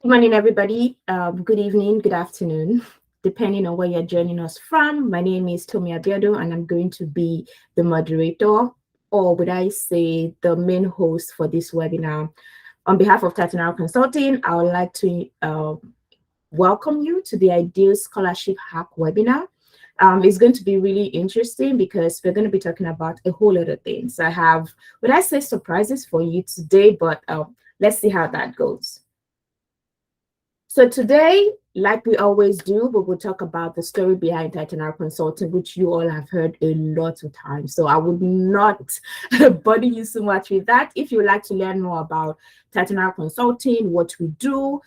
Good morning, everybody. Good evening, good afternoon, depending on where you're joining us from. My name is Tomi Abiodun, and I'm going to be the moderator, or would I say the main host for this webinar. On behalf of Tatinara Consulting, I would like to welcome you to the Ideal Scholarship Hack webinar. It's going to be really interesting because we're going to be talking about a whole lot of things. I have, would I say, surprises for you today, but let's see how that goes. So today, like we always do, we will talk about the story behind Titanal Consulting, which you all have heard a lot of times. So I would not bother you so much with that. If you would like to learn more about Titanal Consulting, what we do,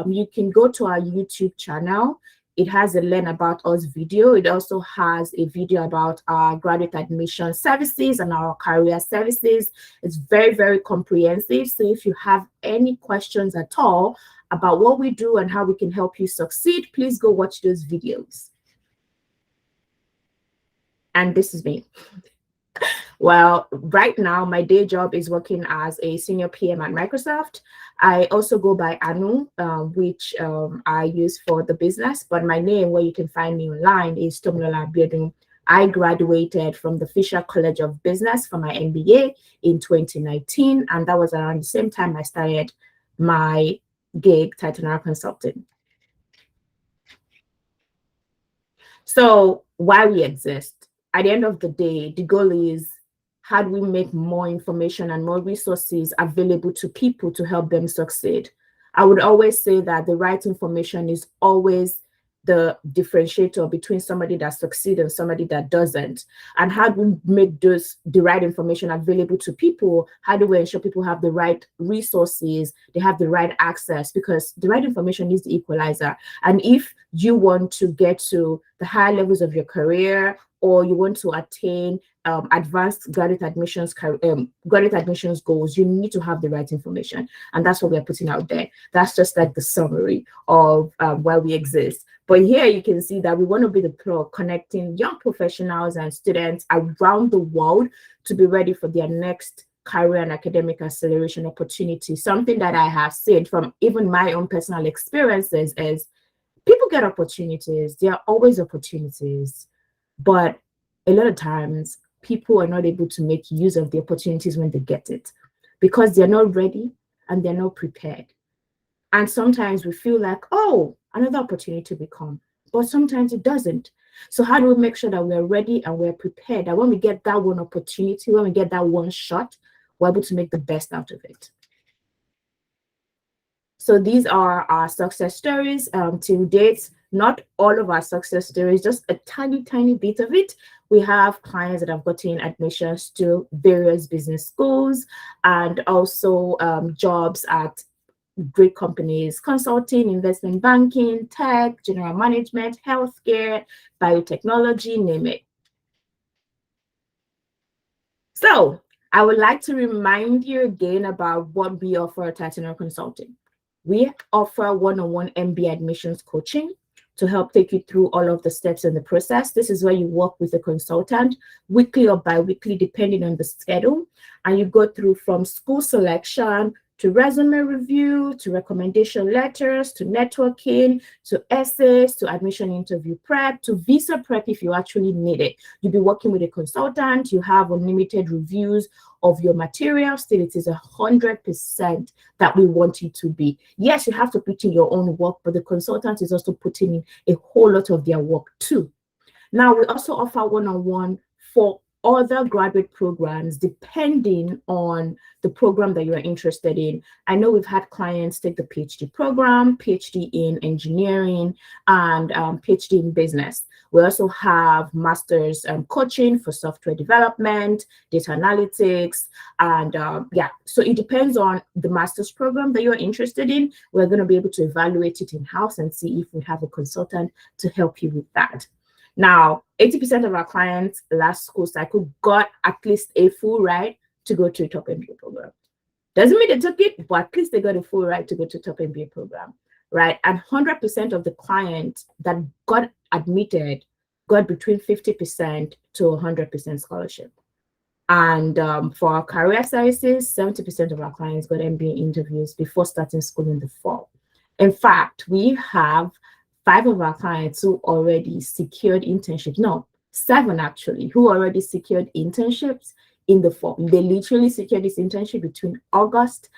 you can go to our YouTube channel. It has a Learn About Us video. It also has a video about our graduate admission services and our career services. It's very, very comprehensive. So if you have any questions at all about what we do and how we can help you succeed, please go watch those videos. And this is me. Well, right now, my day job is working as a senior PM at Microsoft. I also go by Anu, which I use for the business, but my name, where you can find me online, is Tomilola Abiodun. I graduated from the Fisher College of Business for my MBA in 2019, and that was around the same time I started my gig, Titanara Consulting. So why we exist? At the end of the day, the goal is, how do we make more information and more resources available to people to help them succeed? I would always say that the right information is always the differentiator between somebody that succeeds and somebody that doesn't. And how do we make the right information available to people? How do we ensure people have the right resources, they have the right access? Because the right information is the equalizer. And if you want to get to the higher levels of your career, or you want to attain advanced graduate admissions goals, you need to have the right information. And that's what we're putting out there. That's just like the summary of where we exist. But here you can see that we want to be the plug connecting young professionals and students around the world to be ready for their next career and academic acceleration opportunity. Something that I have seen from even my own personal experiences is people get opportunities. There are always opportunities, but a lot of times people are not able to make use of the opportunities when they get it because they're not ready and they're not prepared. And sometimes we feel like, oh, another opportunity will come, but sometimes it doesn't. So how do we make sure that we're ready and we're prepared, that when we get that one opportunity, when we get that one shot, we're able to make the best out of it? So these are our success stories to date. Not all of our success stories, just a tiny, tiny bit of it. We have clients that have gotten admissions to various business schools and also jobs at great companies: consulting, investment banking, tech, general management, healthcare, biotechnology, name it. So I would like to remind you again about what we offer at Titanal Consulting. We offer one-on-one MBA admissions coaching to help take you through all of the steps in the process. This is where you work with a consultant weekly or bi-weekly, depending on the schedule. And you go through from school selection to resume review, to recommendation letters, to networking, to essays, to admission interview prep, to visa prep if you actually need it. You'll be working with a consultant, you have unlimited reviews of your material. Still, it is 100% that we want you to be. Yes, you have to put in your own work, but the consultant is also putting in a whole lot of their work too. Now, we also offer one-on-one for other graduate programs, depending on the program that you're interested in. I know we've had clients take the PhD program, PhD in engineering, and PhD in business. We also have master's coaching for software development, data analytics, and yeah, so it depends on the master's program that you're interested in. We're going to be able to evaluate it in-house and see if we have a consultant to help you with that. Now, 80% of our clients last school cycle got at least a full ride to go to a top MBA program. Doesn't mean they took it, but at least they got a full ride to go to a top MBA program, right? And 100% of the clients that got admitted got between 50% to 100% scholarship. And for our career services, 70% of our clients got MBA interviews before starting school in the fall. In fact, we have 5 of our clients who already secured internships. No, 7 actually, who already secured internships in the fall. They literally secured this internship between August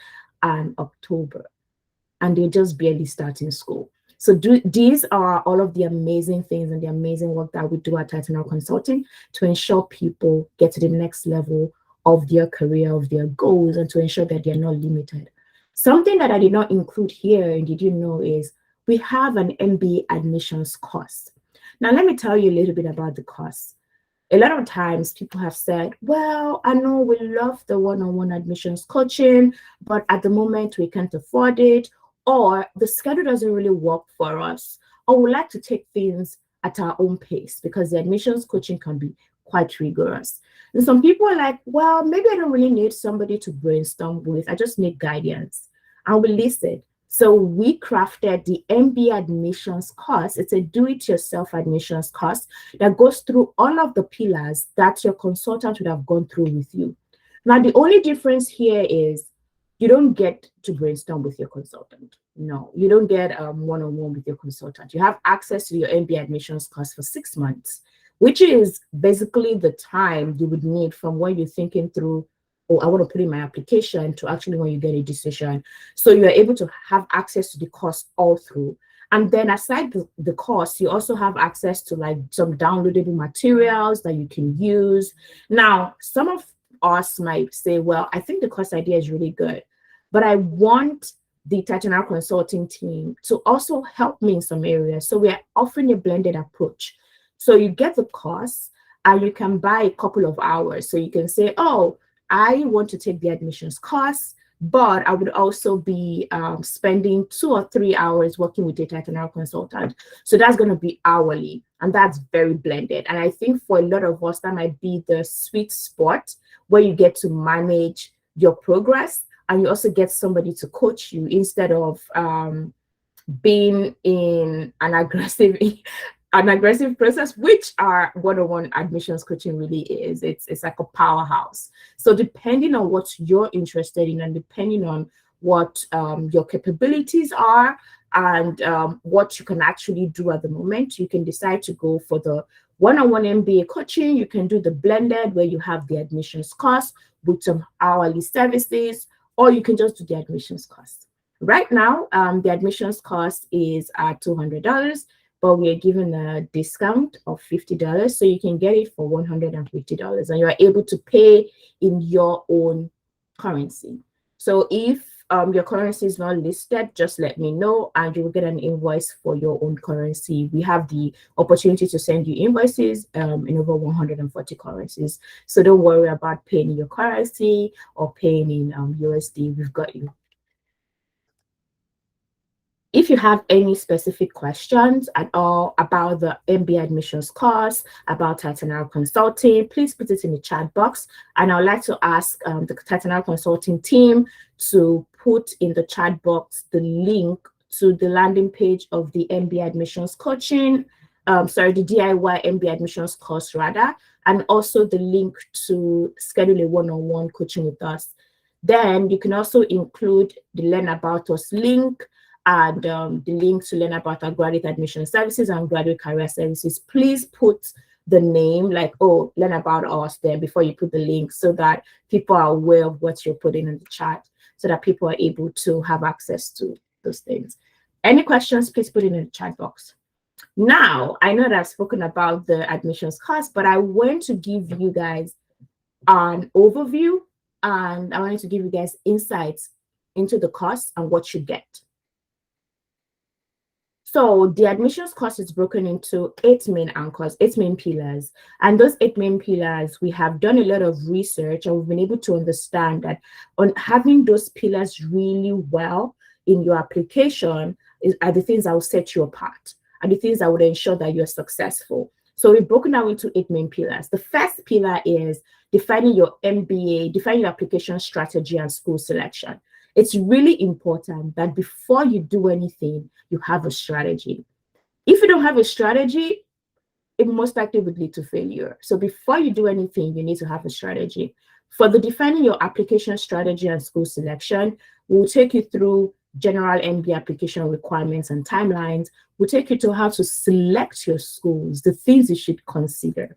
and October, and they're just barely starting school. So these are all of the amazing things and the amazing work that we do at Titan Consulting to ensure people get to the next level of their career, of their goals, and to ensure that they're not limited. Something that I did not include here, and did you know, is we have an MBA admissions course. Now, let me tell you a little bit about the course. A lot of times people have said, well, I know we love the one-on-one admissions coaching, but at the moment we can't afford it, or the schedule doesn't really work for us, or we like to take things at our own pace because the admissions coaching can be quite rigorous. And some people are like, well, maybe I don't really need somebody to brainstorm with. I just need guidance. And we listen. So we crafted the MBA admissions course. It's a do-it-yourself admissions course that goes through all of the pillars that your consultant would have gone through with you. Now, the only difference here is you don't get to brainstorm with your consultant. No, you don't get one-on-one with your consultant. You have access to your MBA admissions course for 6 months, which is basically the time you would need from when you're thinking through, oh, I want to put in my application, to actually when you get a decision. So you're able to have access to the course all through. And then aside the course, you also have access to like some downloadable materials that you can use. Now, some of us might say, well, I think the course idea is really good, but I want the Titan Consulting team to also help me in some areas. So we're offering a blended approach. So you get the course and you can buy a couple of hours. So you can say, oh, I want to take the admissions course, but I would also be spending 2 or 3 hours working with a Titan consultant. So that's going to be hourly, and that's very blended. And I think for a lot of us, that might be the sweet spot where you get to manage your progress and you also get somebody to coach you instead of being in an aggressive process, which our one-on-one admissions coaching really is. It's like a powerhouse. So depending on what you're interested in and depending on what your capabilities are and what you can actually do at the moment, you can decide to go for the one-on-one MBA coaching. You can do the blended where you have the admissions cost with some hourly services, or you can just do the admissions cost. Right now, the admissions cost is at $200, but we are given a discount of $50, so you can get it for $150, and you're able to pay in your own currency. So if your currency is not listed, just let me know, and you will get an invoice for your own currency. We have the opportunity to send you invoices in over 140 currencies. So don't worry about paying in your currency or paying in USD. We've got you. If you have any specific questions at all about the MBA admissions course, about Titan Consulting, please put it in the chat box. And I would like to ask the Titan Consulting team to put in the chat box the link to the landing page of the MBA admissions coaching, the DIY MBA admissions course rather, and also the link to schedule a one-on-one coaching with us. Then you can also include the Learn About Us link and the link to learn about our graduate admission services and graduate career services. Please put the name, like, oh, learn about us there before you put the link, so that people are aware of what you're putting in the chat, so that people are able to have access to those things. Any questions, please put it in the chat box. Now, I know that I've spoken about the admissions cost, but I want to give you guys an overview, and I wanted to give you guys insights into the cost and what you get. So the admissions cost is broken into 8 main anchors, 8 main pillars. And those 8 main pillars, we have done a lot of research and we've been able to understand that on having those pillars really well in your application are the things that will set you apart, and the things that would ensure that you're successful. So we've broken down into 8 main pillars. The first pillar is defining your MBA, defining your application strategy and school selection. It's really important that before you do anything, you have a strategy. If you don't have a strategy, it most likely would lead to failure. So before you do anything, you need to have a strategy. For the defining your application strategy and school selection, we'll take you through general MBA application requirements and timelines. We'll take you to how to select your schools, the things you should consider.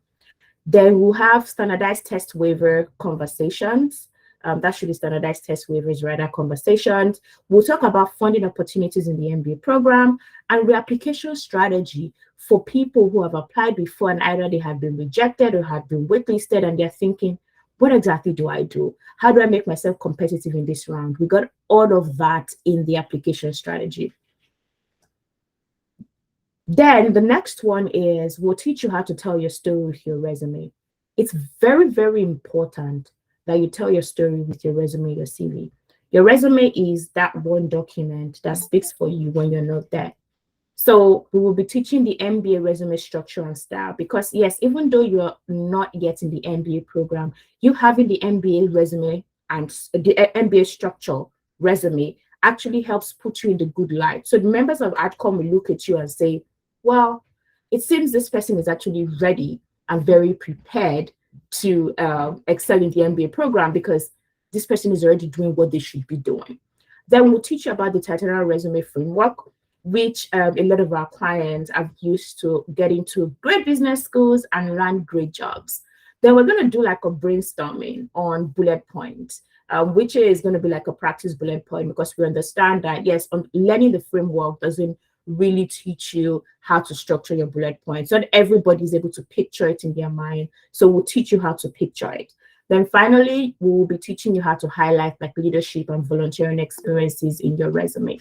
Then we'll have standardized test waiver conversations. That should be standardized test waivers, rather, conversations. We'll talk about funding opportunities in the MBA program and reapplication strategy for people who have applied before and either they have been rejected or have been waitlisted and they're thinking, what exactly do I do? How do I make myself competitive in this round? We got all of that in the application strategy. Then the next one is we'll teach you how to tell your story with your resume. It's very, very important that you tell your story with your resume, your CV. Your resume is that one document that speaks for you when you're not there. So we will be teaching the MBA resume structure and style because yes, even though you're not yet in the MBA program, you having the MBA resume and the MBA structure resume actually helps put you in the good light. So the members of ADCOM will look at you and say, well, it seems this person is actually ready and very prepared to excel in the MBA program because this person is already doing what they should be doing. Then we'll teach you about the Titanial resume framework, which a lot of our clients have used to get into great business schools and land great jobs. Then we're going to do like a brainstorming on bullet points, which is going to be like a practice bullet point because we understand that, yes, learning the framework doesn't really teach you how to structure your bullet points. Not everybody's able to picture it in their mind. So we'll teach you how to picture it. Then finally, we will be teaching you how to highlight like leadership and volunteering experiences in your resume.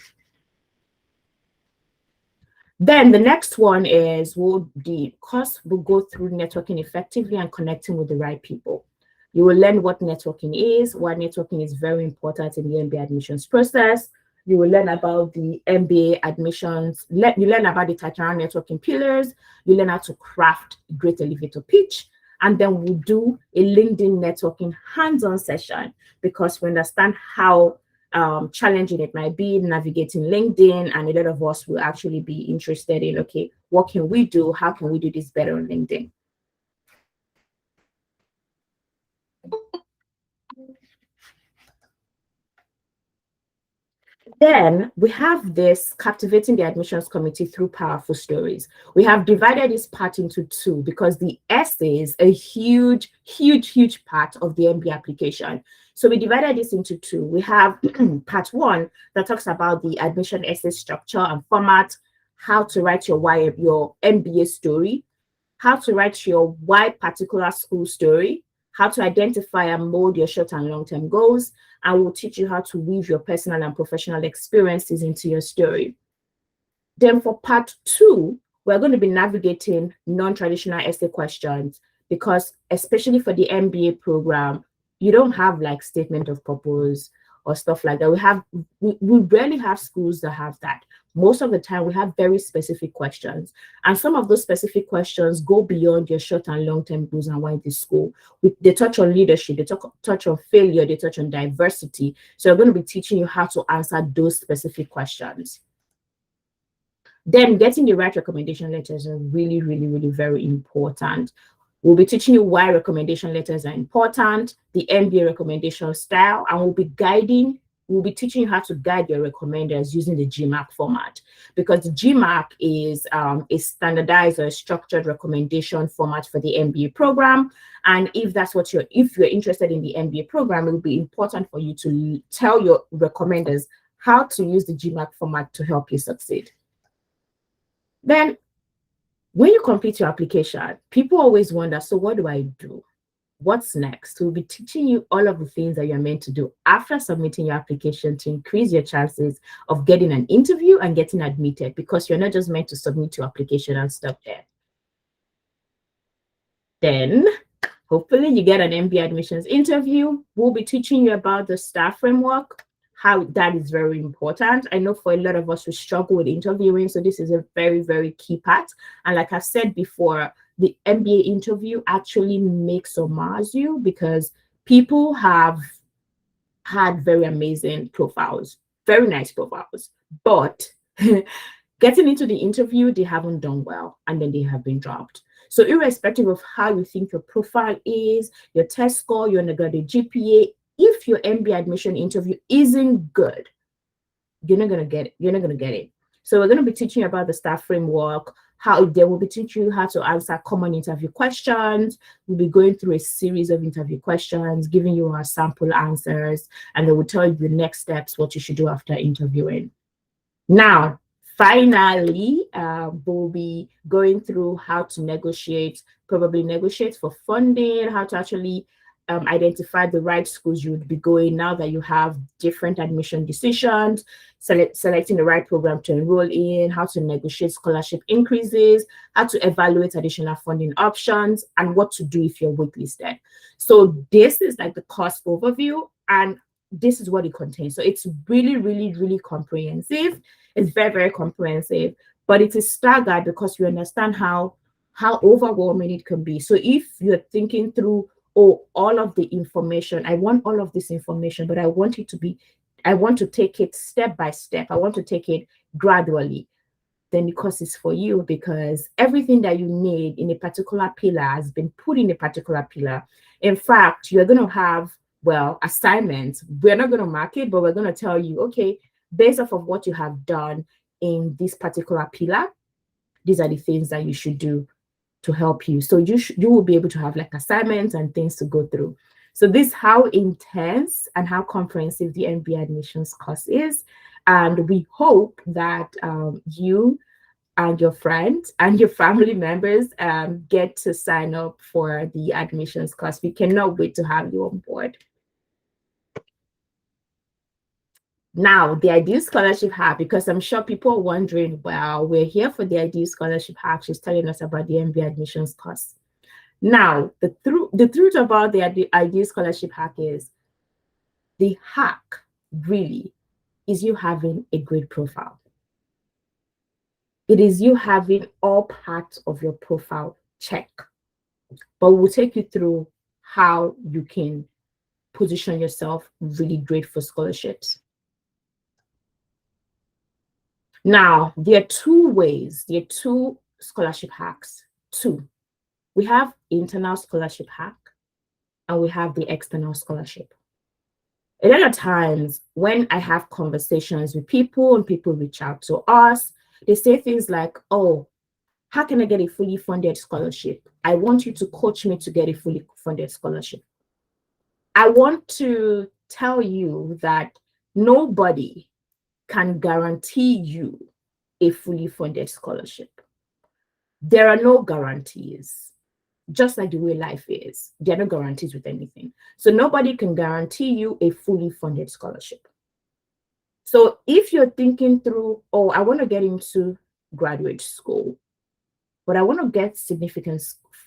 Then the next one is the course will go through networking effectively and connecting with the right people. You will learn what networking is, why networking is very important in the MBA admissions process. You will learn about the MBA admissions. You learn about the Titanial networking pillars. You learn how to craft a great elevator pitch. And then we'll do a LinkedIn networking hands-on session because we understand how challenging it might be navigating LinkedIn, and a lot of us will actually be interested in, okay, what can we do? How can we do this better on LinkedIn? Then we have this captivating the admissions committee through powerful stories. We have divided this part into two because the essay is a huge, huge, huge part of the MBA application. So we divided this into two. We have part one that talks about the admission essay structure and format, how to write your MBA story, how to write your why particular school story, how to identify and mold your short and long-term goals, and we'll teach you how to weave your personal and professional experiences into your story. Then for part two, we're going to be navigating non-traditional essay questions because especially for the MBA program, you don't have like statement of purpose or stuff like that. We rarely have schools that have that. Most of the time, we have very specific questions. And some of those specific questions go beyond your short and long-term goals and why this school. They touch on leadership, they touch on failure, they touch on diversity. So we're going to be teaching you how to answer those specific questions. Then getting the right recommendation letters are really, really, really very important. We'll be teaching you why recommendation letters are important, the MBA recommendation style, and we'll be teaching you how to guide your recommenders using the GMAC format because the GMAC is a standardized or a structured recommendation format for the MBA program. And if you're interested in the MBA program, it will be important for you to tell your recommenders how to use the GMAC format to help you succeed. Then when you complete your application, people always wonder, so what do I do? What's next? We'll be teaching you all of the things that you're meant to do after submitting your application to increase your chances of getting an interview and getting admitted because you're not just meant to submit your application and stop there. Then hopefully you get an MBA admissions interview. We'll be teaching you about the STAR framework, how that is very important. I know for a lot of us who struggle with interviewing, so this is a very, very key part. And like I've said before, the MBA interview actually makes or mars you because people have had very amazing profiles, very nice profiles, but getting into the interview, they haven't done well and then they have been dropped. So irrespective of how you think your profile is, your test score, your undergraduate GPA, if your MBA admission interview isn't good, you're not gonna get it. You're not gonna get it. So we're gonna be teaching you about the STAR framework, how they will be teaching you how to answer common interview questions. We'll be going through a series of interview questions, giving you our sample answers, and they will tell you the next steps, what you should do after interviewing. Now, finally, we'll be going through how to negotiate, probably negotiate for funding, how to actually identify the right schools you would be going now that you have different admission decisions, selecting the right program to enroll in, how to negotiate scholarship increases, how to evaluate additional funding options, and what to do if you're waitlisted. So this is like the course overview, and this is what it contains. So it's really, really, really comprehensive. It's very, very comprehensive, but it is staggered because you understand how overwhelming it can be. So if you're thinking through, oh, all of the information, I want all of this information, but I want to take it step by step. I want to take it gradually. Then the course is for you, because everything that you need in a particular pillar has been put in a particular pillar. In fact, you're going to have, well, assignments. We're not going to mark it, but we're going to tell you, okay, based off of what you have done in this particular pillar, these are the things that you should do to help you. So you will be able to have like assignments and things to go through. So this is how intense and how comprehensive the MBA admissions course is. And we hope that you and your friends and your family members get to sign up for the admissions course. We cannot wait to have you on board. Now, the Ideal Scholarship Hack, because I'm sure people are wondering, well, we're here for the Ideal Scholarship Hack. She's telling us about the MBA admissions course. Now, the truth about the Ideal Scholarship Hack is the hack really is you having a great profile. It is you having all parts of your profile check. But we'll take you through how you can position yourself really great for scholarships. Now, there are two ways, there are two scholarship hacks. Two. We have internal scholarship hack and we have the external scholarship. A lot of times when I have conversations with people and people reach out to us, they say things like, oh, how can I get a fully funded scholarship? I want you to coach me to get a fully funded scholarship. I want to tell you that nobody can guarantee you a fully funded scholarship. There are no guarantees, just like the way life is. There are no guarantees with anything. So nobody can guarantee you a fully funded scholarship. So if you're thinking through, oh, I want to get into graduate school, but I want to get significant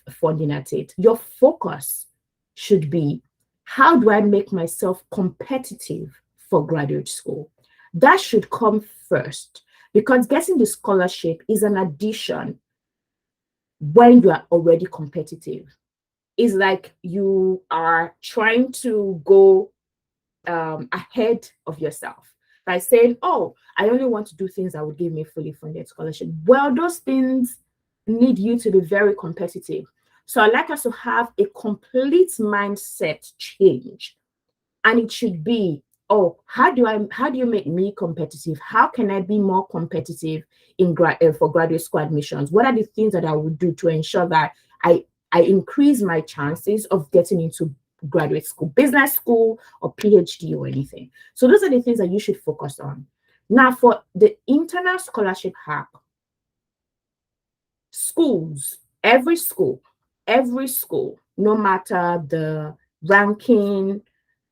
funding at it, your focus should be, how do I make myself competitive for graduate school? That should come first, because getting the scholarship is an addition when you are already competitive. It's like you are trying to go ahead of yourself by saying, oh, I only want to do things that would give me a fully funded scholarship. Well, those things need you to be very competitive. So I'd like us to have a complete mindset change. And it should be, oh, how do you make me competitive? How can I be more competitive in for graduate school admissions? What are the things that I would do to ensure that I increase my chances of getting into graduate school, business school, or PhD or anything? So those are the things that you should focus on. Now, for the internal scholarship hack, schools, every school, no matter the ranking,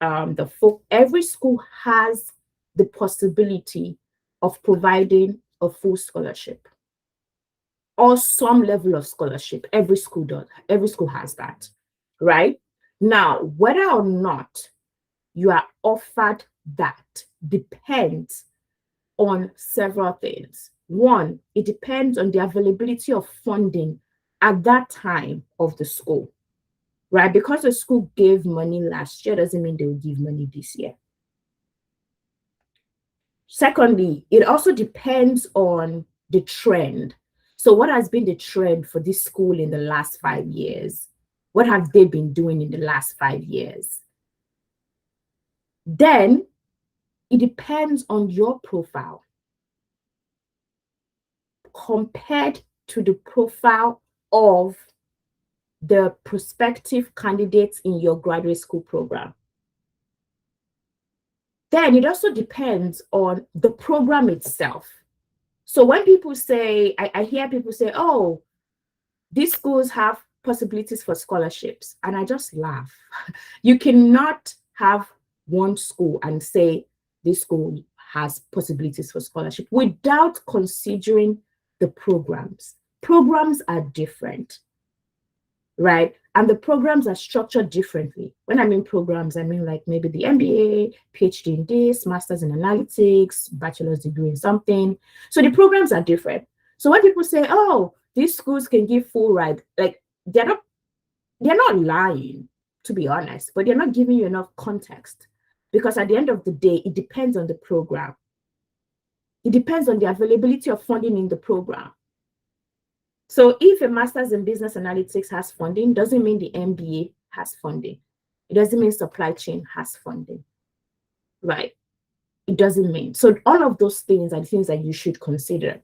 every school has the possibility of providing a full scholarship or some level of scholarship. Every school does. Every school has that, right? Now, whether or not you are offered that depends on several things. One, it depends on the availability of funding at that time of the school, right? Because the school gave money last year doesn't mean they will give money this year. Secondly, it also depends on the trend. So what has been the trend for this school in the last 5 years? What have they been doing in the last 5 years? Then it depends on your profile compared to the profile of the prospective candidates in your graduate school program. Then it also depends on the program itself. So when people say, I hear people say, oh, these schools have possibilities for scholarships, and I just laugh. You cannot have one school and say this school has possibilities for scholarship without considering the programs. Programs are different, right? And the programs are structured differently. When I mean programs, I mean like maybe the MBA, PhD in this, master's in analytics, bachelor's degree in something. So the programs are different. So when people say, oh, these schools can give full ride, like they're not lying, to be honest, but they're not giving you enough context, because at the end of the day, it depends on the program. It depends on the availability of funding in the program. So if a master's in business analytics has funding, doesn't mean the MBA has funding. It doesn't mean supply chain has funding, right? It doesn't mean. So all of those things are the things that you should consider,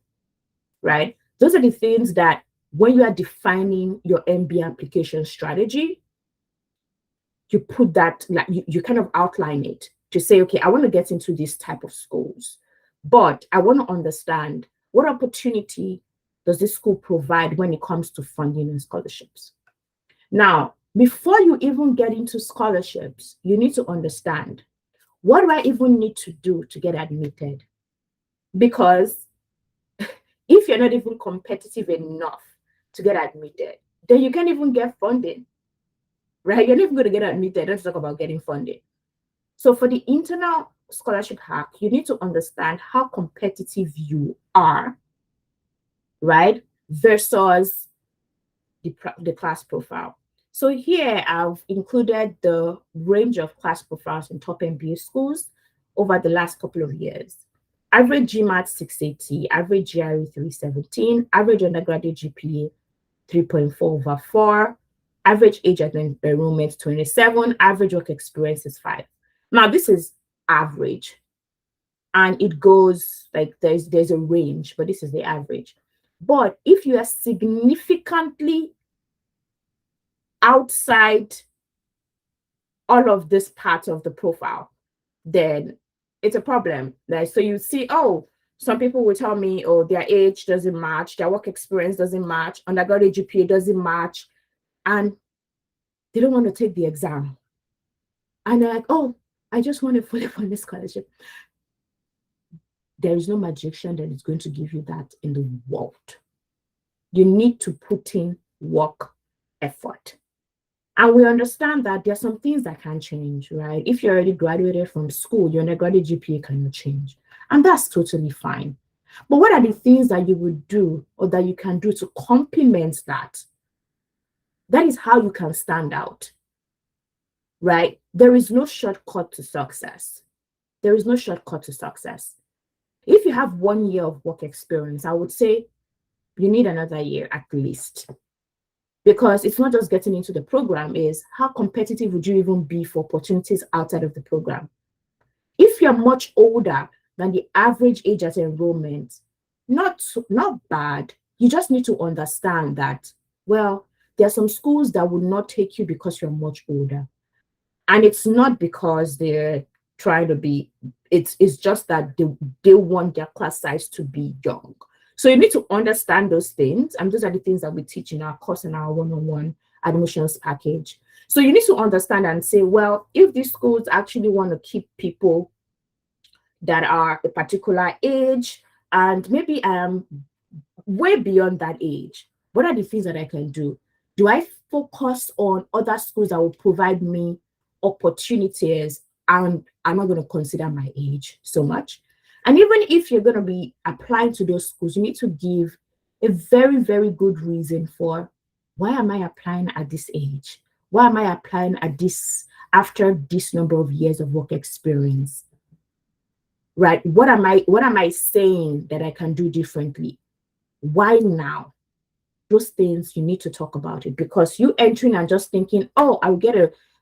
right? Those are the things that when you are defining your MBA application strategy, you put that, like you kind of outline it to say, okay, I want to get into this type of schools, but I want to understand what opportunity does this school provide when it comes to funding and scholarships. Now, before you even get into scholarships, you need to understand, what do I even need to do to get admitted? Because if you're not even competitive enough to get admitted, then you can't even get funding, right? You're not even going to get admitted. Let's talk about getting funding. So for the internal scholarship hack, you need to understand how competitive you are, right? Versus the class profile. So here I've included the range of class profiles in top MBA schools over the last couple of years. Average GMAT 680, average GRE 317, average undergraduate GPA 3.4 over 4, average age at enrollment 27, average work experience is 5. Now this is average, and it goes like there's a range, but this is the average. But if you are significantly outside all of this part of the profile, then it's a problem. Like, so you see, oh, some people will tell me, oh, their age doesn't match, their work experience doesn't match, undergraduate GPA doesn't match, and they don't want to take the exam. And they're like, oh, I just want to fully fund this scholarship. There is no magician that is going to give you that in the world. You need to put in work, effort. And we understand that there are some things that can change, right? If you're already graduated from school, your undergraduate GPA cannot change. And that's totally fine. But what are the things that you would do or that you can do to complement that? That is how you can stand out, right? There is no shortcut to success. There is no shortcut to success. If you have 1 year of work experience, I would say you need another year at least. Because it's not just getting into the program, is how competitive would you even be for opportunities outside of the program? If you're much older than the average age at enrollment, not bad. You just need to understand that, well, there are some schools that will not take you because you're much older. And it's not because they're trying to be, it's just that they want their class size to be young. So you need to understand those things, and those are the things that we teach in our course and our one-on-one admissions package. So you need to understand and say, well, if these schools actually want to keep people that are a particular age, and maybe way beyond that age, what are the things that I can do? Do I focus on other schools that will provide me opportunities, and I'm not going to consider my age so much? And even if you're going to be applying to those schools, you need to give a very, very good reason for, why am I applying at this age? Why am I applying at this, after this number of years of work experience? Right? What am I saying that I can do differently? Why now? Those things, you need to talk about it, because you entering and just thinking, oh, I'll get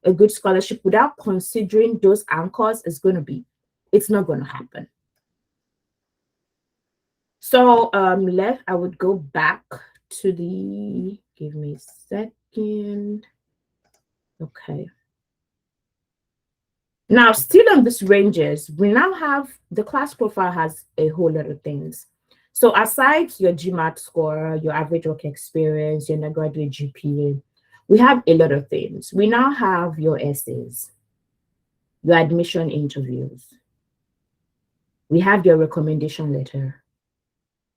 a good scholarship without considering those anchors is going to be It's not going to happen. So I would go back to the, give me a second. Okay. Now, still on these ranges, we now have the class profile has a whole lot of things. So aside your GMAT score, your average work experience, your undergraduate GPA, we have a lot of things. We now have your essays, your admission interviews. We have your recommendation letter.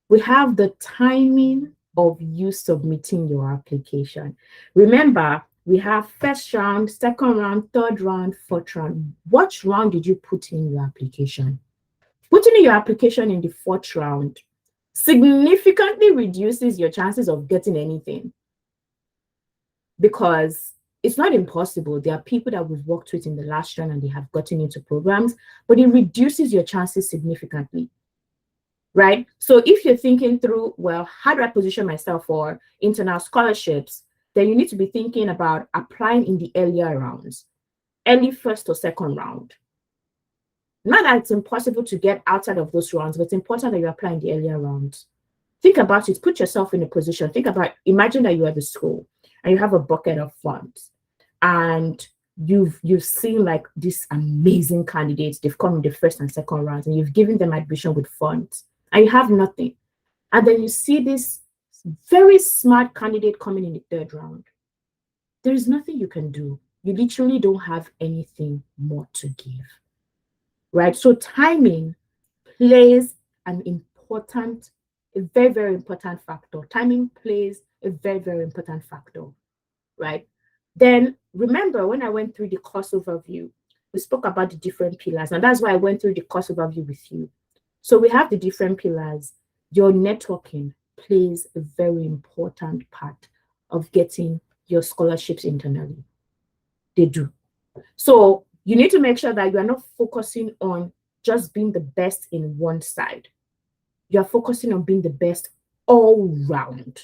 We have the timing of you submitting your application. Remember, we have first round, second round, third round, fourth round. What round did you put in your application? Putting in your application in the fourth round significantly reduces your chances of getting anything, because it's not impossible. There are people that we've worked with in the last round and they have gotten into programs, but it reduces your chances significantly. Right? So if you're thinking through, well, how do I position myself for internal scholarships? Then you need to be thinking about applying in the earlier rounds, early first or second round. Not that it's impossible to get outside of those rounds, but it's important that you apply in the earlier rounds. Think about it. Put yourself in a position. Think about, imagine that you're at the school and you have a bucket of funds and you've seen like these amazing candidates. They've come in the first and second rounds and you've given them admission with funds. And you have nothing. And then you see this very smart candidate coming in the third round. There is nothing you can do. You literally don't have anything more to give. Right? So timing plays an important, a very, very important factor. Timing plays a very, very important factor. Right? Then remember when I went through the course overview, we spoke about the different pillars. And that's why I went through the course overview with you. So we have the different pillars. Your networking plays a very important part of getting your scholarships internally. They do. So you need to make sure that you are not focusing on just being the best in one side. You are focusing on being the best all round.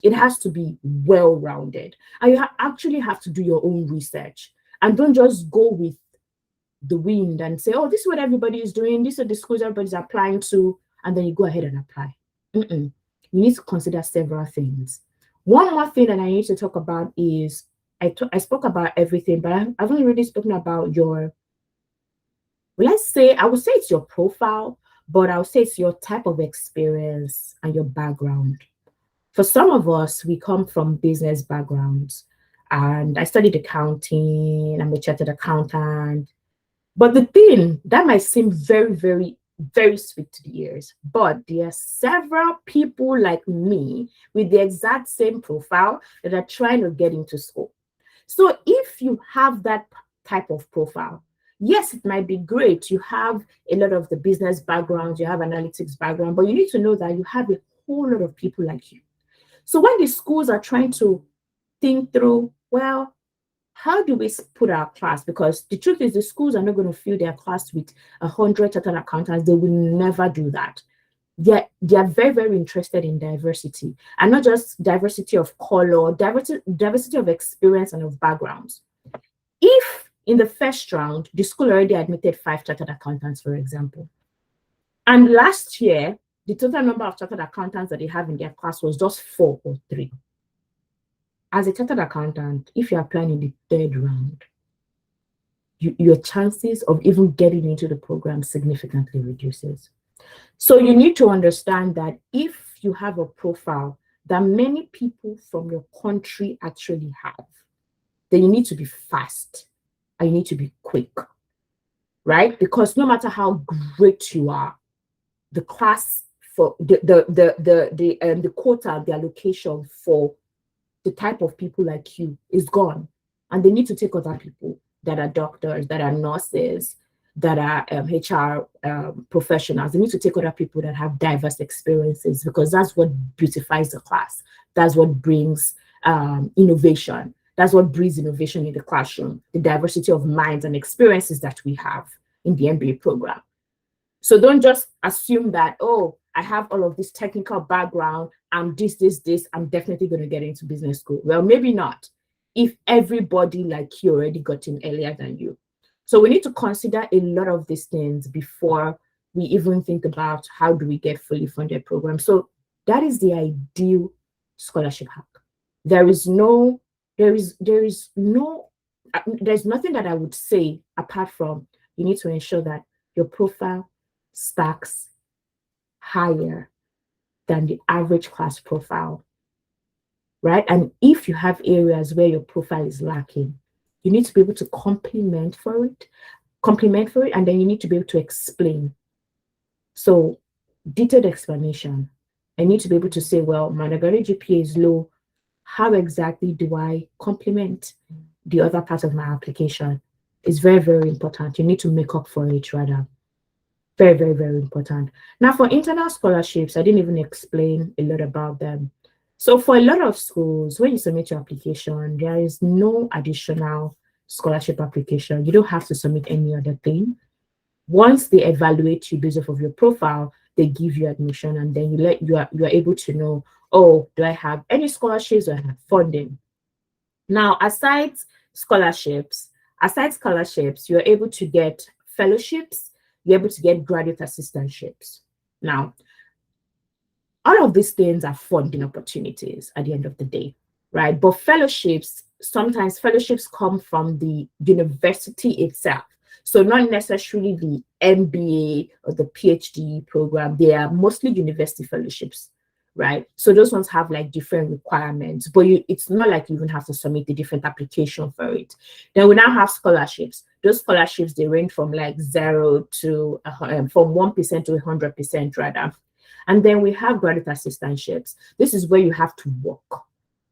It has to be well-rounded. And you actually have to do your own research. And don't just go with the wind and say, oh, this is what everybody is doing. These are the schools everybody's applying to. And then you go ahead and apply. You need to consider several things. One more thing that I need to talk about is, I spoke about everything, but I haven't really spoken about your, I would say it's your profile, but I would say it's your type of experience and your background. For some of us, we come from business backgrounds. And I studied accounting. I'm a chartered accountant. But the thing that might seem very, very, very sweet to the ears, but there are several people like me with the exact same profile that are trying to get into school. So if you have that type of profile, yes, it might be great. You have a lot of the business background, you have analytics background, but you need to know that you have a whole lot of people like you. So when the schools are trying to think through, well, how do we put our class? Because the truth is the schools are not going to fill their class with 100 chartered accountants. They will never do that. They are very, very interested in diversity, and not just diversity of color, diversity of experience and of backgrounds. If in the first round, the school already admitted 5 chartered accountants, for example, and last year, the total number of chartered accountants that they have in their class was just 4 or 3. As a chartered accountant, if you're applying in the third round, your chances of even getting into the program significantly reduces. So you need to understand that if you have a profile that many people from your country actually have, then you need to be fast and you need to be quick, right? Because no matter how great you are, the class for the quota, the allocation for the type of people like you is gone, and they need to take other people that are doctors, that are nurses, that are HR professionals. They need to take other people that have diverse experiences, because that's what beautifies the class. That's what brings innovation. That's what brings innovation in the classroom, the diversity of minds and experiences that we have in the MBA program. So don't just assume that, oh, I have all of this technical background, I'm this, I'm definitely going to get into business school. Well, maybe not, if everybody like you already got in earlier than you. So we need to consider a lot of these things before we even think about how do we get fully funded programs. So that is the ideal scholarship hack. There is no, there is no, there's nothing that I would say apart from you need to ensure that your profile stacks higher than the average class profile, right? And if you have areas where your profile is lacking, you need to be able to complement for it, and then you need to be able to explain. So detailed explanation. I need to be able to say, well, my undergraduate GPA is low. How exactly do I complement the other part of my application? It's very, very important. You need to make up for it rather. Very, very, very important. Now, for internal scholarships, I didn't even explain a lot about them. So for a lot of schools, when you submit your application, there is no additional scholarship application. You don't have to submit any other thing. Once they evaluate you based off of your profile, they give you admission, and then you are able to know, oh, do I have any scholarships or I have funding? Now, scholarships, you're able to get fellowships, you're able to get graduate assistantships. Now, all of these things are funding opportunities at the end of the day, right? But sometimes fellowships come from the university itself. So not necessarily the MBA or the PhD program. They are mostly university fellowships, right? So those ones have like different requirements, but it's not like you even have to submit a different application for it. Then we now have scholarships. Those scholarships, they range from like 0 to from 1% to 100% rather. And then we have graduate assistantships. This is where you have to work,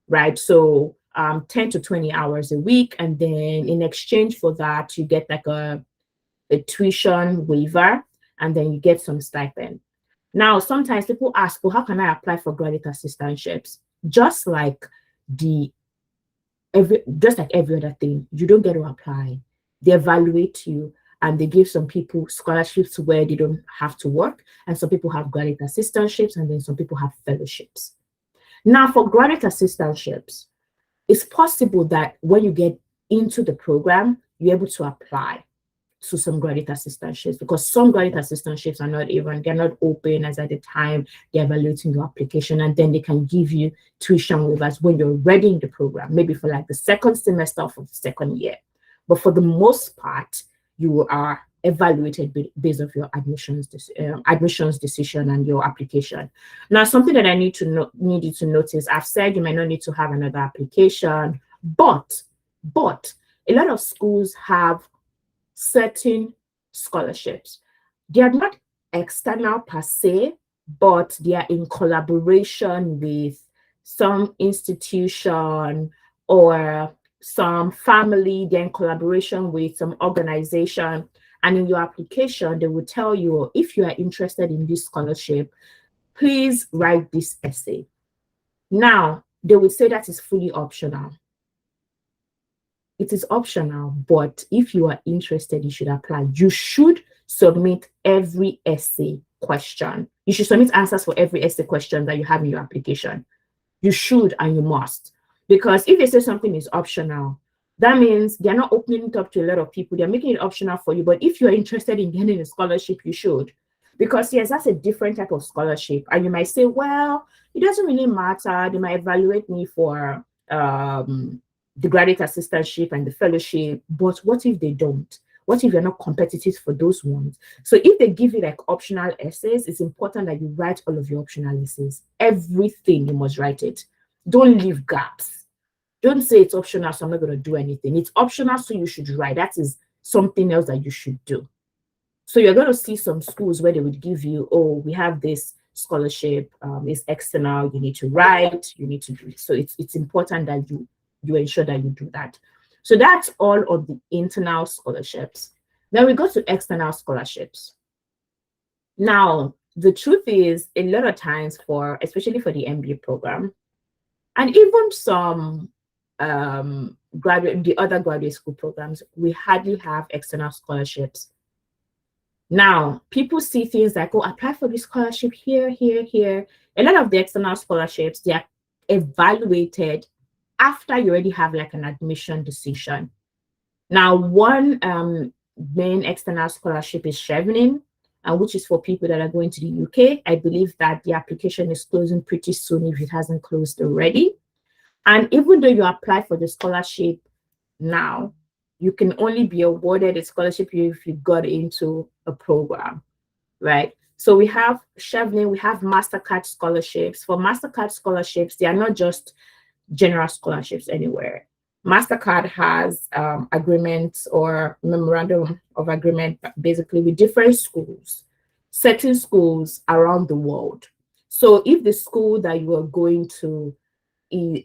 right? So 10 to 20 hours a week. And then in exchange for that, you get like a tuition waiver, and then you get some stipend. Now, sometimes people ask, well, how can I apply for graduate assistantships? Just like every other thing, you don't get to apply. They evaluate you, and they give some people scholarships where they don't have to work, and some people have graduate assistantships, and then some people have fellowships. Now, for graduate assistantships, it's possible that when you get into the program, you're able to apply to some graduate assistantships, because some graduate assistantships they're not open as at the time they're evaluating your application, and then they can give you tuition waivers when you're ready in the program, maybe for like the second semester of the second year. But for the most part, you are evaluated based on your admissions decision and your application. Now, something that I need you to notice, I've said you might not need to have another application, but a lot of schools have certain scholarships. They are not external per se, but they are in collaboration with some institution or some family. They're in collaboration with some organization. And in your application, they will tell you, if you are interested in this scholarship, please write this essay. Now, they will say that is fully optional. It is optional, but if you are interested, you should apply. You should submit every essay question. You should submit answers for every essay question that you have in your application. You should and you must. Because if they say something is optional, that means they're not opening it up to a lot of people. They're making it optional for you. But if you're interested in getting a scholarship, you should. Because yes, that's a different type of scholarship. And you might say, well, it doesn't really matter. They might evaluate me for the graduate assistantship and the fellowship, but what if they don't? What if you're not competitive for those ones? So if they give you like optional essays, it's important that you write all of your optional essays. Everything, you must write it. Don't leave gaps. Don't say it's optional, so I'm not going to do anything. It's optional, so you should write. That is something else that you should do. So you're going to see some schools where they would give you, oh, we have this scholarship, it's external, you need to write, you need to do it. So it's important that you ensure that you do that. So that's all of the internal scholarships. Then we go to external scholarships. Now, the truth is, a lot of times especially for the MBA program, and even some the other graduate school programs, we hardly have external scholarships. Now, people see things like, oh, apply for this scholarship here, here, here. A lot of the external scholarships, they are evaluated after you already have like an admission decision. Now, one main external scholarship is Chevening, and which is for people that are going to the UK. I believe that the application is closing pretty soon if it hasn't closed already. And even though you apply for the scholarship now, you can only be awarded a scholarship if you got into a program, right? So we have Chevening, we have MasterCard scholarships. For MasterCard scholarships, they are not just general scholarships anywhere. MasterCard has agreements or memorandum of agreement basically with different schools, certain schools around the world. So if the school that you are going to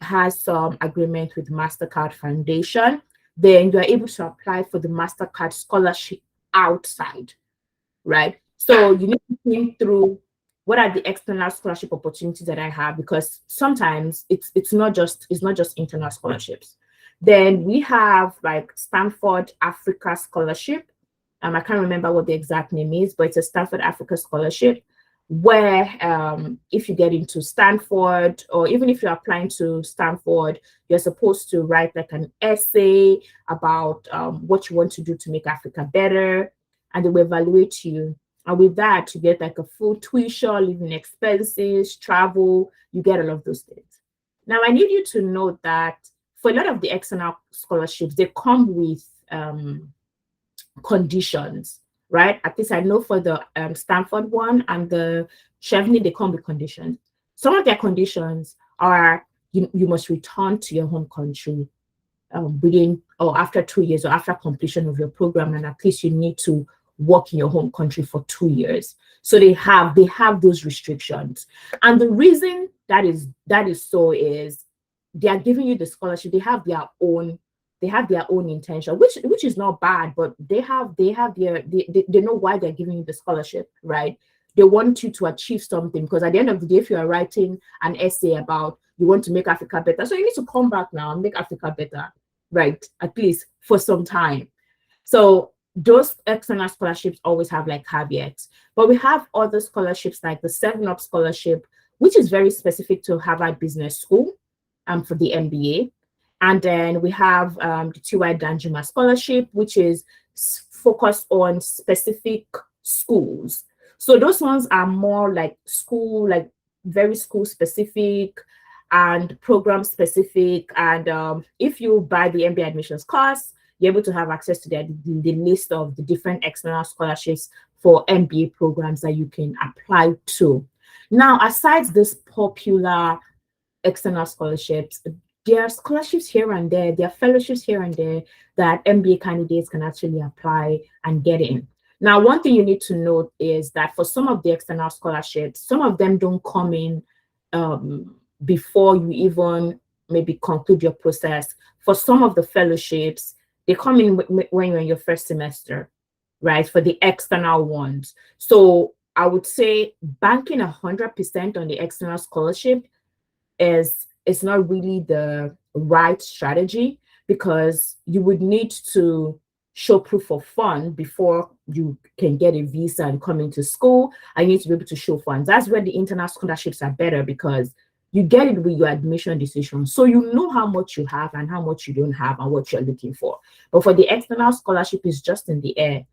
has some agreement with MasterCard Foundation, then you are able to apply for the MasterCard scholarship outside, right? So you need to think through what are the external scholarship opportunities that I have, because sometimes it's not just internal scholarships. Then we have like Stanford Africa Scholarship. I can't remember what the exact name is, but it's a Stanford Africa Scholarship where if you get into Stanford, or even if you're applying to Stanford, you're supposed to write like an essay about what you want to do to make Africa better, and they will evaluate you. And with that, you get like a full tuition, living expenses, travel, you get all of those things. Now, I need you to note that for a lot of the external scholarships, they come with conditions, right? At least I know for the Stanford one and the Chevening, they come with conditions. Some of their conditions are you must return to your home country within or after 2 years or after completion of your program, and at least you need to work in your home country for 2 years. So they have those restrictions. And the reason that is so is they are giving you the scholarship. They have their own intention, which is not bad, but they know why they're giving you the scholarship, right? They want you to achieve something, because at the end of the day, if you are writing an essay about you want to make Africa better, so you need to come back now and make Africa better, right? At least for some time. So those external scholarships always have like caveats, but we have other scholarships like the 7-Up scholarship, which is very specific to Harvard Business School for the MBA. And then we have the T.Y. Danjuma scholarship, which is focused on specific schools. So those ones are more like very school specific and program specific. And if you buy the MBA admissions course, you're able to have access to the list of the different external scholarships for MBA programs that you can apply to. Now, aside this popular external scholarships, there are scholarships here and there, there are fellowships here and there that MBA candidates can actually apply and get in. Now, one thing you need to note is that for some of the external scholarships, some of them don't come in before you even maybe conclude your process. For some of the fellowships, they come in when you're in your first semester, right? For the external ones. So I would say banking 100% on the external scholarship is not really the right strategy, because you would need to show proof of fund before you can get a visa and come into school. And you need to be able to show funds. That's where the internal scholarships are better, because you get it with your admission decision. So you know how much you have and how much you don't have and what you're looking for. But for the external scholarship, it's just in the air,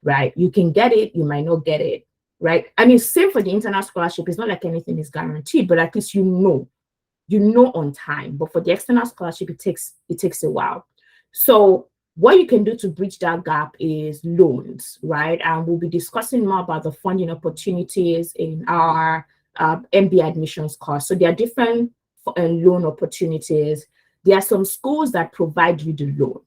right? You can get it, you might not get it, right? I mean, same for the internal scholarship. It's not like anything is guaranteed, but at least you know on time. But for the external scholarship, it takes a while. So what you can do to bridge that gap is loans, right? And we'll be discussing more about the funding opportunities in our MBA admissions course. So there are different loan opportunities. There are some schools that provide you the loan.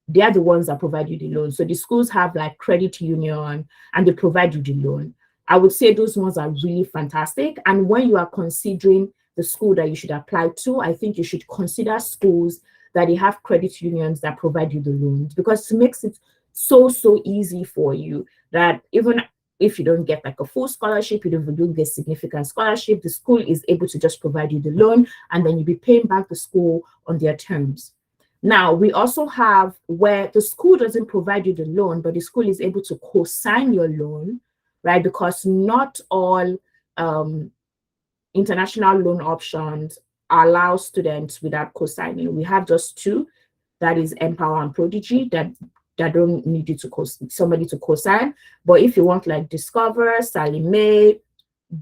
They are the ones that provide you the loan. So the schools have like credit union and they provide you the loan. I would say those ones are really fantastic. And when you are considering the school that you should apply to, I think you should consider schools that they have credit unions that provide you the loans, because it makes it so easy for you that even if you don't get like a full scholarship, you don't get significant scholarship, the school is able to just provide you the loan, and then you'll be paying back the school on their terms. Now, we also have where the school doesn't provide you the loan, but the school is able to co-sign your loan, right? Because not all international loan options allow students without co-signing. We have just two, that is Empower and Prodigy, that that don't need you to somebody to co-sign. But if you want like Discover, Sally Mae,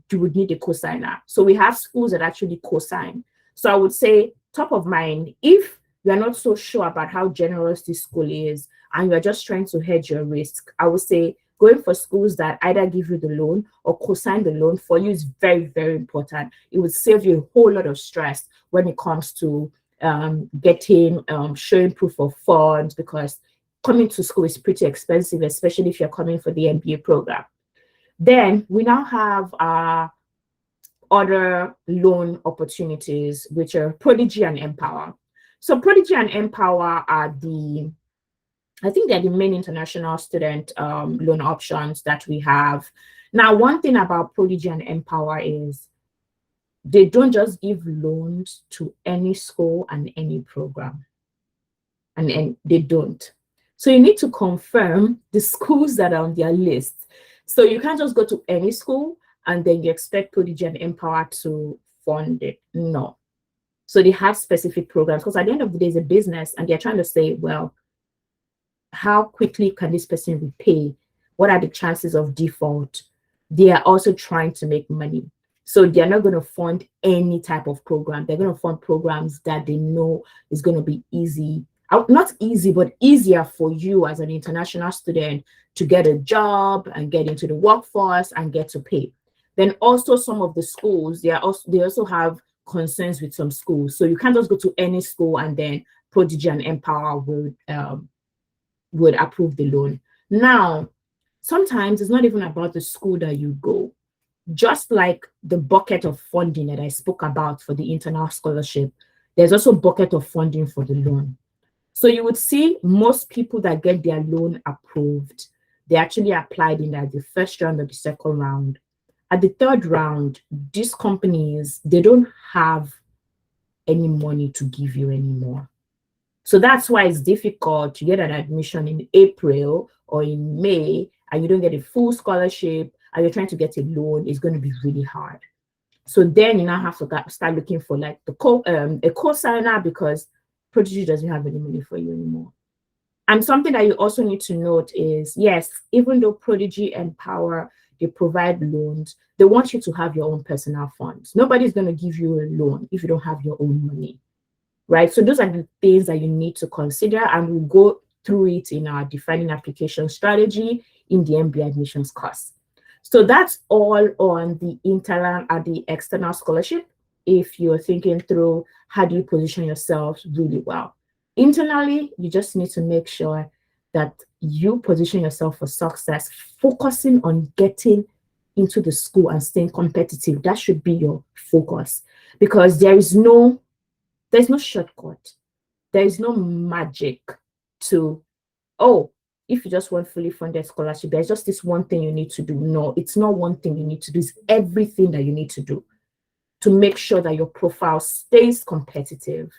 you would need a co-signer. So we have schools that actually co-sign. So I would say top of mind, if you're not so sure about how generous this school is and you're just trying to hedge your risk, I would say going for schools that either give you the loan or co-sign the loan for you is very, very important. It would save you a whole lot of stress when it comes to showing proof of funds, because coming to school is pretty expensive, especially if you're coming for the MBA program. Then we now have other loan opportunities, which are Prodigy and Empower. So Prodigy and Empower are I think they're the main international student loan options that we have. Now, one thing about Prodigy and Empower is they don't just give loans to any school and any program. And they don't. So you need to confirm the schools that are on their list. So you can't just go to any school and then you expect Prodigy and Empower to fund it. No. So they have specific programs, because at the end of the day, it's a business and they're trying to say, well, how quickly can this person repay? What are the chances of default? They are also trying to make money. So they're not going to fund any type of program. They're going to fund programs that they know is going to be easy. Not easy, but easier for you as an international student to get a job and get into the workforce and get to pay. Then also some of the schools, they also have concerns with some schools. So you can't just go to any school and then Prodigy and Empower would approve the loan. Now, sometimes it's not even about the school that you go. Just like the bucket of funding that I spoke about for the internal scholarship, there's also a bucket of funding for the loan. So you would see most people that get their loan approved, they actually applied in the first round or the second round. At the third round, these companies, they don't have any money to give you anymore. So that's why it's difficult to get an admission in April or in May and you don't get a full scholarship and you're trying to get a loan. It's going to be really hard. So then you now have to start looking for like a co-signer, because Prodigy doesn't have any money for you anymore. And something that you also need to note is, yes, even though Prodigy and Empower, they provide loans, they want you to have your own personal funds. Nobody's going to give you a loan if you don't have your own money, right? So those are the things that you need to consider, and we'll go through it in our defining application strategy in the MBA admissions course. So that's all on the internal and the external scholarship. If you're thinking through how do you position yourself really well. Internally, you just need to make sure that you position yourself for success, focusing on getting into the school and staying competitive. That should be your focus, because there's no shortcut. There is no magic to, oh, if you just want fully funded scholarship, there's just this one thing you need to do. No, it's not one thing you need to do. It's everything that you need to do to make sure that your profile stays competitive,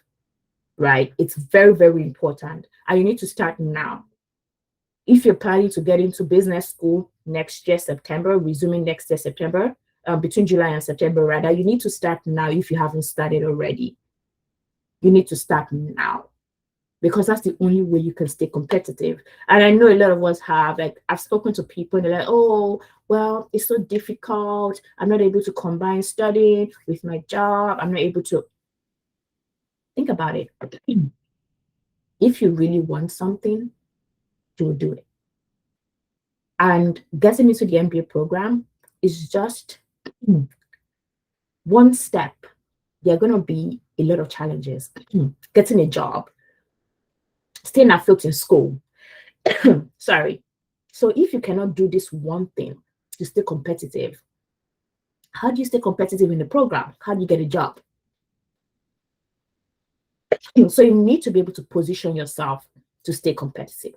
right? It's very, very important. And you need to start now. If you're planning to get into business school next year, September, resuming next year, September, between July and September, rather, you need to start now if you haven't started already. You need to start now, because that's the only way you can stay competitive. And I know a lot of us have, like, I've spoken to people and they're like, oh, well, it's so difficult. I'm not able to combine studying with my job. I'm not able to. Think about it. If you really want something, you will do it. And getting into the MBA program is just one step. There are going to be a lot of challenges. Getting a job, staying afloat in school. Sorry. So if you cannot do this one thing to stay competitive, how do you stay competitive in the program? How do you get a job? So you need to be able to position yourself to stay competitive.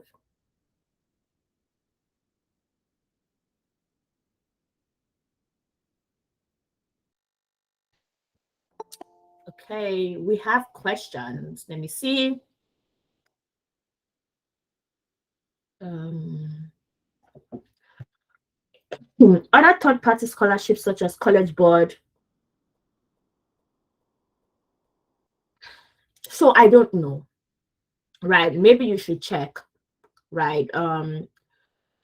Okay, we have questions. Let me see. Other third-party scholarships such as College Board. So I don't know, right? Maybe you should check right?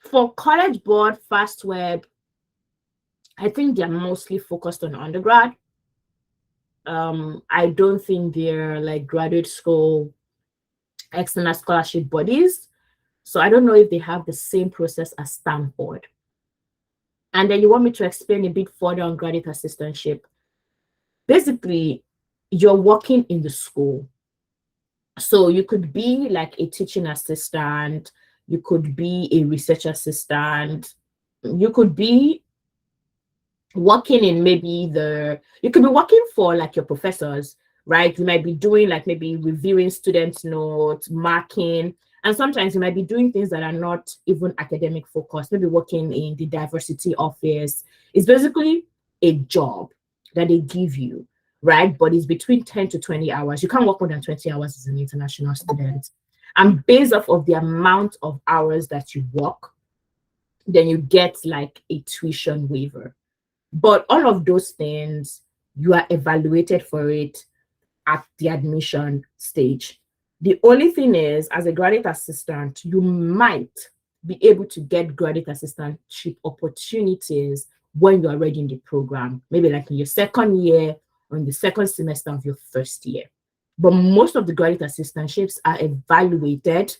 For College Board, FastWeb, I think they're mostly focused on undergrad. I don't think they're like graduate school external scholarship bodies. So I don't know if they have the same process as Stanford. And then you want me to explain a bit further on graduate assistantship. Basically, you're working in the school. So you could be like a teaching assistant, you could be a research assistant, you could be working in you could be working for like your professors, right? You might be doing like maybe reviewing students' notes, marking, and sometimes you might be doing things that are not even academic focused, maybe working in the diversity office. It's basically a job that they give you, right? But it's between 10 to 20 hours. You can't work more than 20 hours as an international student. And based off of the amount of hours that you work, then you get like a tuition waiver. But all of those things, you are evaluated for it at the admission stage. The only thing is, as a graduate assistant, you might be able to get graduate assistantship opportunities when you are already in the program, maybe like in your second year or in the second semester of your first year. But most of the graduate assistantships are evaluated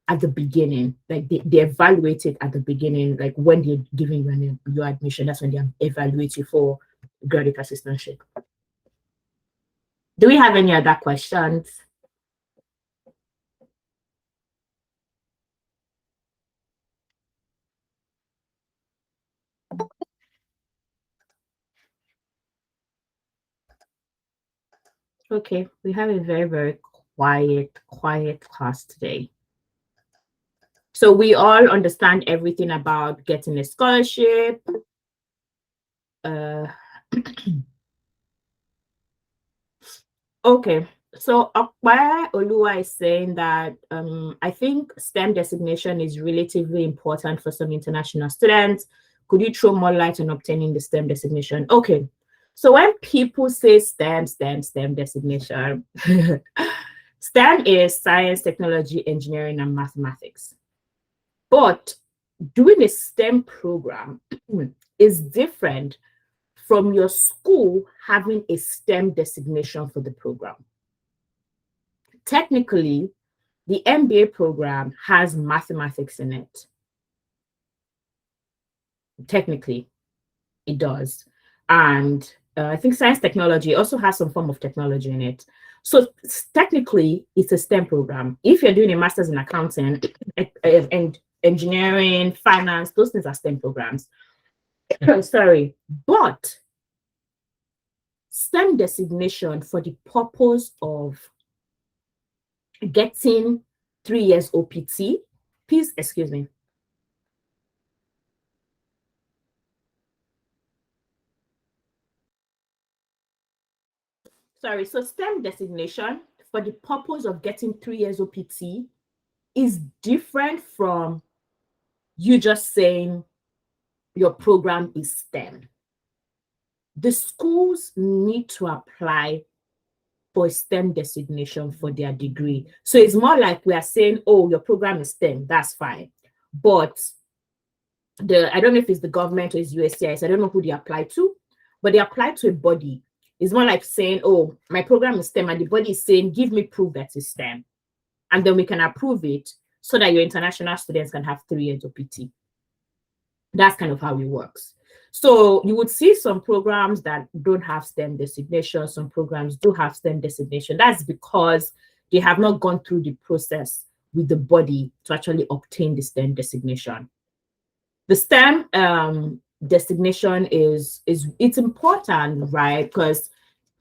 at the beginning, like they evaluate it at the beginning, like when they're giving you your admission, that's when they evaluate you for graduate assistantship. Do we have any other questions? Okay, we have a very, very quiet class today. So we all understand everything about getting a scholarship. Okay, so Akbaya Oluwa is saying that I think STEM designation is relatively important for some international students. Could you throw more light on obtaining the STEM designation? Okay, so when people say STEM designation, STEM is science, technology, engineering, and mathematics. But doing a STEM program is different from your school having a STEM designation for the program. Technically, the MBA program has mathematics in it. Technically, it does. And I think science technology also has some form of technology in it. So technically, it's a STEM program. If you're doing a master's in accounting and engineering, finance, those things are STEM programs. Sorry, but STEM designation for the purpose of getting 3 years OPT, please excuse me. Sorry, so STEM designation for the purpose of getting 3 years OPT is different from you just saying your program is STEM. The schools need to apply for a STEM designation for their degree. So it's more like we are saying, oh, your program is STEM, that's fine. But I don't know if it's the government or it's USCIS, I don't know who they apply to, but they apply to a body. It's more like saying, oh, my program is STEM, and the body is saying, give me proof that it's STEM. And then we can approve it so that your international students can have 3 years OPT. That's kind of how it works. So you would see some programs that don't have STEM designation, some programs do have STEM designation. That's because they have not gone through the process with the body to actually obtain the STEM designation. The STEM designation it's important, right? Because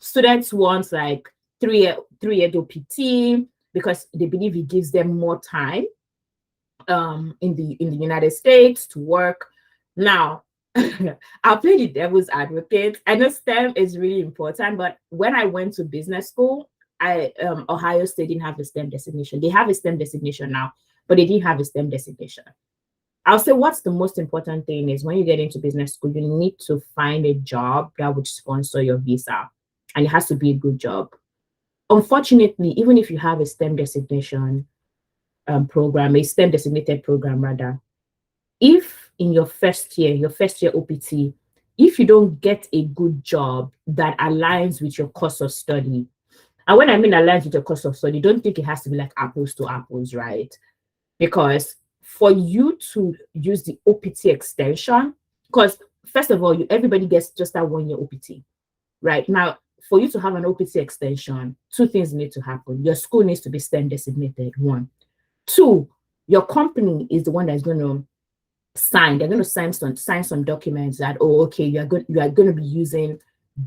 students want like 3 year OPT because they believe it gives them more time in the United States to work. Now, I'll play the devil's advocate. I know STEM is really important, but when I went to business school, Ohio State didn't have a STEM designation. They have a STEM designation now, but they didn't have a STEM designation. I'll say what's the most important thing is when you get into business school, you need to find a job that would sponsor your visa, and it has to be a good job. Unfortunately, even if you have a STEM designation, program, a STEM designated program rather, if in your first year OPT, if you don't get a good job that aligns with your course of study, and when I mean aligns with your course of study, don't think it has to be like apples to apples, right? Because for you to use the OPT extension, because first of all, everybody gets just that 1 year OPT, right? Now, for you to have an OPT extension, two things need to happen. Your school needs to be STEM designated, one. Two, your company is the one that's going to sign. They're going to sign some documents that, oh, okay, you are going to be using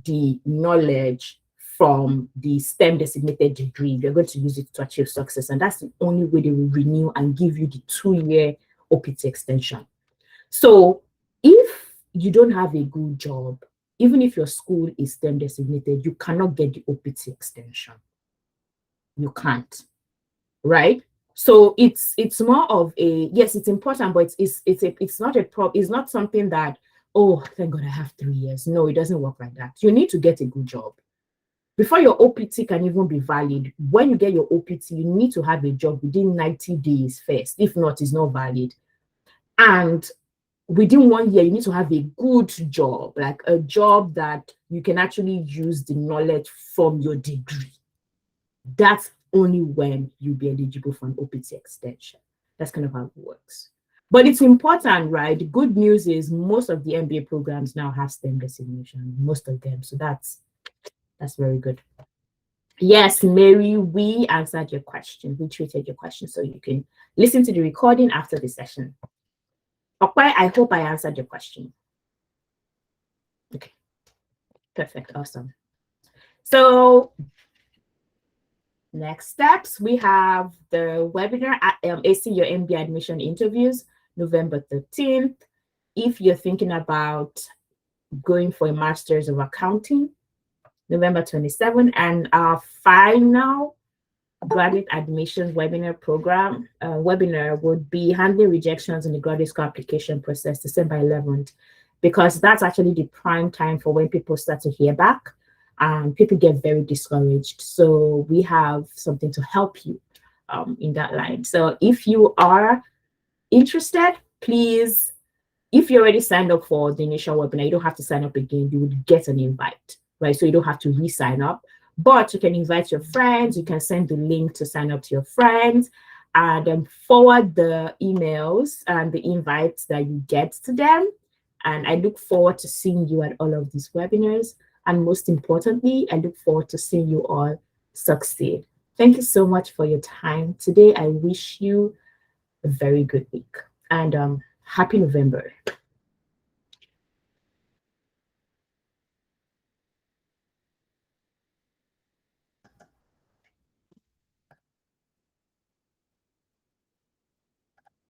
the knowledge from the STEM designated degree. You're going to use it to achieve success, and that's the only way they will renew and give you the 2-year OPT extension. So if you don't have a good job, even if your school is STEM designated, you cannot get the OPT extension. You can't, right? So it's more of a, yes, it's important, but it's not a problem. It's not something that, oh, thank God I have 3 years. No, it doesn't work like that. You need to get a good job before your OPT can even be valid. When you get your OPT, you need to have a job within 90 days first. If not, it's not valid. And within 1 year, you need to have a good job, like a job that you can actually use the knowledge from your degree. That's only when you'll be eligible for an OPT extension. That's kind of how it works. But it's important, right? The good news is most of the MBA programs now have STEM designation, most of them. So that's very good. Yes, Mary, we answered your question. We treated your question, so you can listen to the recording after the session. Okay, I hope I answered your question. Okay, perfect, awesome. So next steps, we have the webinar at AC Your MBA Admission Interviews, November 13th. If you're thinking about going for a Master's of Accounting, November 27th, and our final graduate admissions webinar program webinar would be handling rejections in the graduate school application process, December 11th, because that's actually the prime time for when people start to hear back and people get very discouraged. So we have something to help you in that line. So if you are interested, please, if you already signed up for the initial webinar, you don't have to sign up again. You would get an invite, right? So you don't have to re-sign up, but you can invite your friends. You can send the link to sign up to your friends and then forward the emails and the invites that you get to them. And I look forward to seeing you at all of these webinars. And most importantly, I look forward to seeing you all succeed. Thank you so much for your time today. I wish you a very good week and happy November.